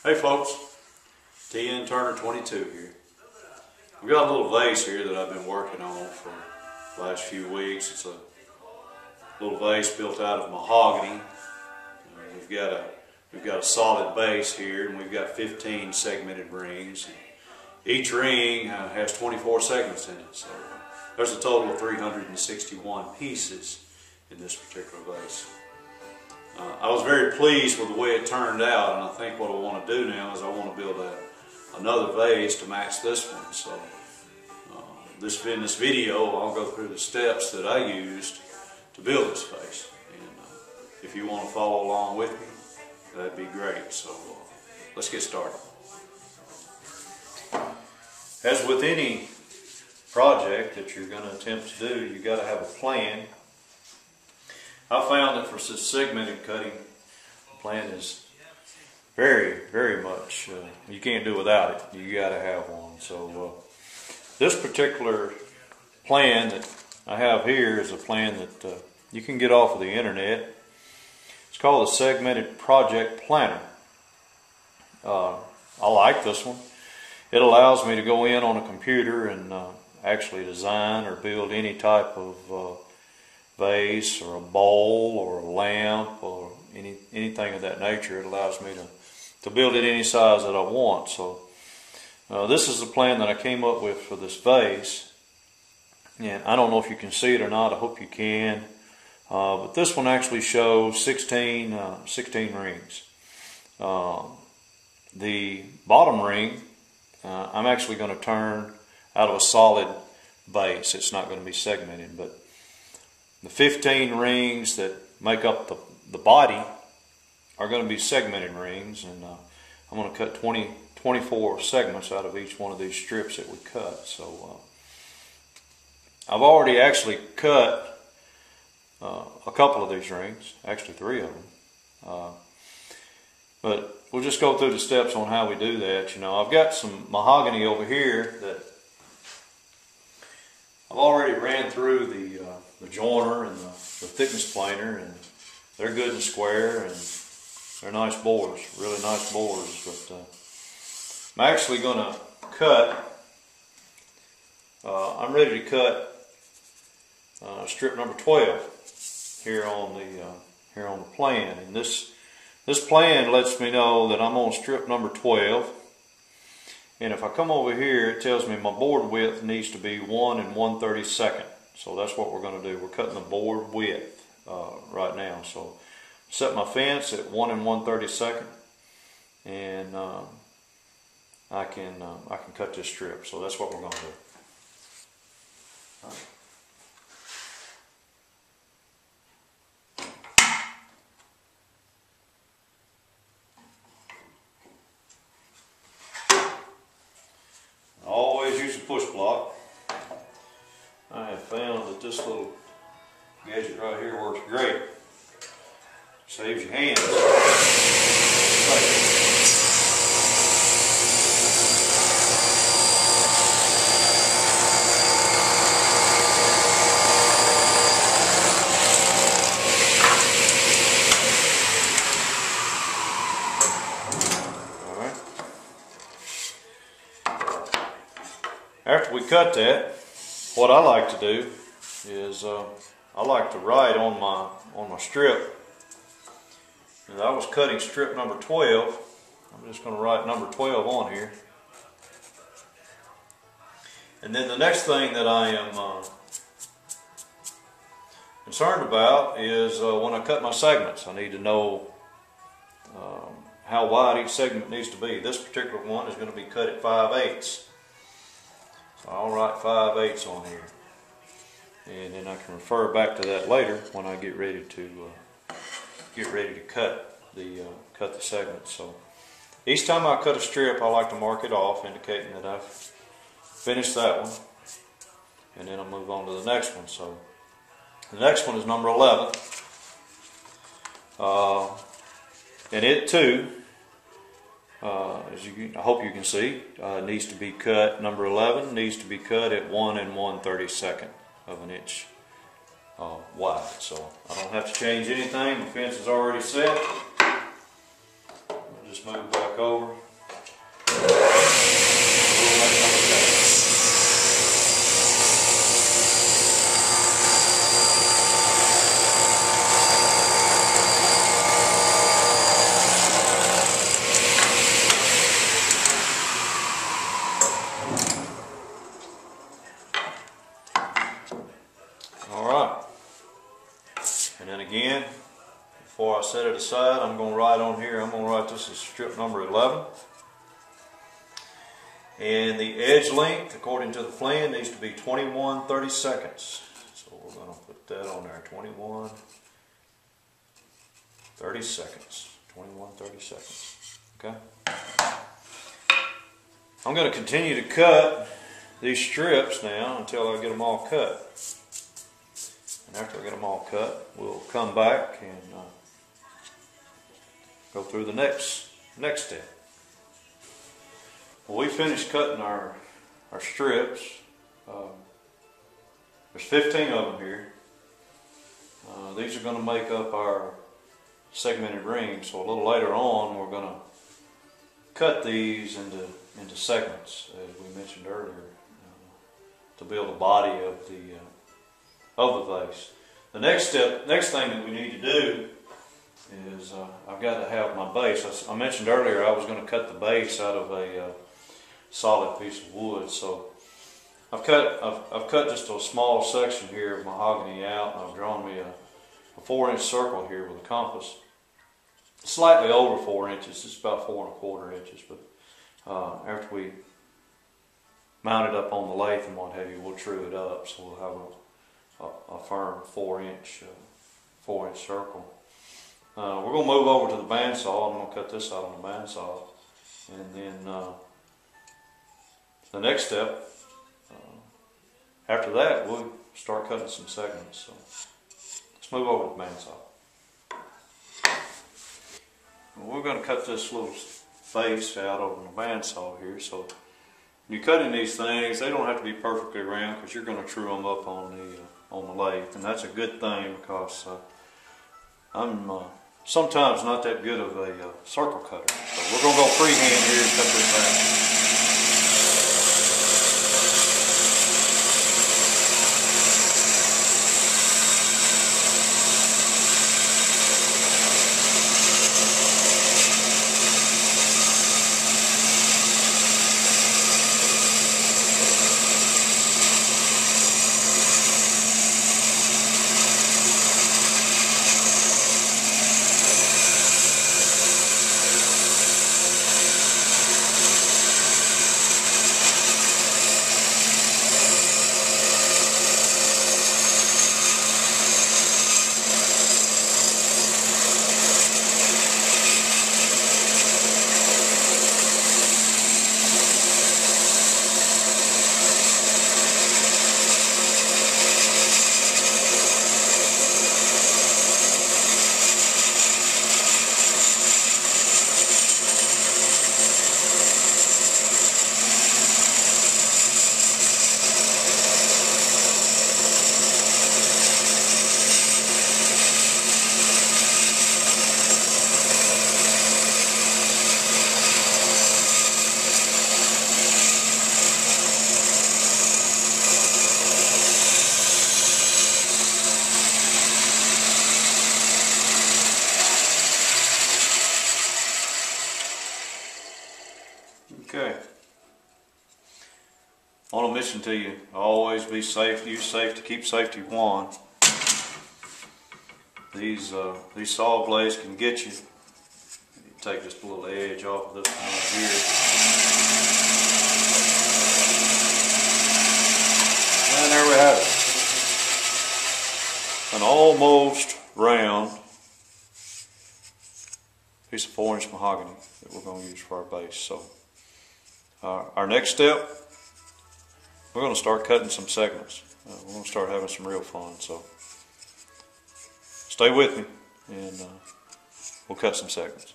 Hey folks, TN Turner 22 here. We've got a little vase here that I've been working on for the last few weeks. It's a little vase built out of mahogany. We've got a solid base here, and we've got 15 segmented rings. Each ring has 24 segments in it, so there's a total of 361 pieces in this particular vase. I was very pleased with the way it turned out, and I think what I want to do now is I want to build another vase to match this one. So in this video I'll go through the steps that I used to build this vase, and if you want to follow along with me, that'd be great. So let's get started. As with any project that you're going to attempt to do, you got to have a plan. I found that for segmented cutting, the plan is very, very much, you can't do without it. You got to have one. So this particular plan that I have here is a plan that you can get off of the internet. It's called the Segmented Project Planner. I like this one. It allows me to go in on a computer and actually design or build any type of vase or a bowl or a lamp or anything of that nature. It allows me to build it any size that I want. So this is the plan that I came up with for this vase, and I don't know if you can see it or not. I hope you can, but this one actually shows 16 rings. The bottom ring I'm actually going to turn out of a solid base. It's not going to be segmented, but the 15 rings that make up the body are going to be segmented rings, and I'm going to cut 24 segments out of each one of these strips that we cut. So I've already actually cut a couple of these rings, actually 3 of them. But we'll just go through the steps on how we do that. You know, I've got some mahogany over here that I've already ran through the joiner and the thickness planer, and they're good and square, and they're nice bores, really nice bores. But I'm actually going to cut. I'm ready to cut strip number 12 here on the plan, and this plan lets me know that I'm on strip number 12. And if I come over here, it tells me my board width needs to be 1 1/32. So that's what we're going to do. We're cutting the board width right now. So set my fence at 1 1/32, and I can cut this strip. So that's what we're going to do. All right. Always use a push block. I have found that this little gadget right here works great. Saves your hands. Alright. After we cut that, what I like to do is I like to write on my strip. And I was cutting strip number 12. I'm just going to write number 12 on here. And then the next thing that I am concerned about is when I cut my segments, I need to know how wide each segment needs to be. This particular one is going to be cut at 5/8. So I'll write 5/8 on here, and then I can refer back to that later when I get ready to cut the segments. So each time I cut a strip, I like to mark it off, indicating that I've finished that one, and then I'll move on to the next one. So the next one is number 11, and it too, I hope you can see, needs to be cut. Number 11 needs to be cut at 1 1/32 of an inch wide. So I don't have to change anything. The fence is already set. I'll just move back back over. Alright, and then again, before I set it aside, I'm going to write on here, I'm going to write this as strip number 11. And the edge length, according to the plan, needs to be 21 30-seconds. So we're going to put that on there, 21 30 seconds. 21 30 seconds. Okay? I'm going to continue to cut these strips now until I get them all cut. And after I get them all cut, we'll come back and go through the next step. Well, we finished cutting our strips. There's 15 of them here. These are going to make up our segmented rings. So a little later on, we're going to cut these into segments, as we mentioned earlier, to build the body of the vase. The next thing that we need to do is I've got to have my base. I mentioned earlier I was going to cut the base out of a solid piece of wood. So I've cut just a small section here of mahogany out, and I've drawn me a 4-inch circle here with a compass. Slightly over 4 inches. It's about 4 1/4 inches. But after we mount it up on the lathe and what have you, we'll true it up, so we'll have a firm 4-inch circle. We're going to move over to the bandsaw. I'm going to cut this out on the bandsaw, and then the next step after that, we'll start cutting some segments. So let's move over to the bandsaw. We're going to cut this little face out over the bandsaw here. So when you're cutting these things, they don't have to be perfectly round, because you're going to true them up on the lathe, and that's a good thing, because I'm sometimes not that good of a circle cutter. So we're going to go freehand here and cut this out. Okay. I want to mention to you, always be safe, use safety, keep safety one. These saw blades can get you. You take just a little edge off of this one right here. And there we have it. An almost round piece of 4-inch mahogany that we're going to use for our base. So our next step, we're going to start cutting some segments. We're going to start having some real fun. So stay with me, and we'll cut some segments.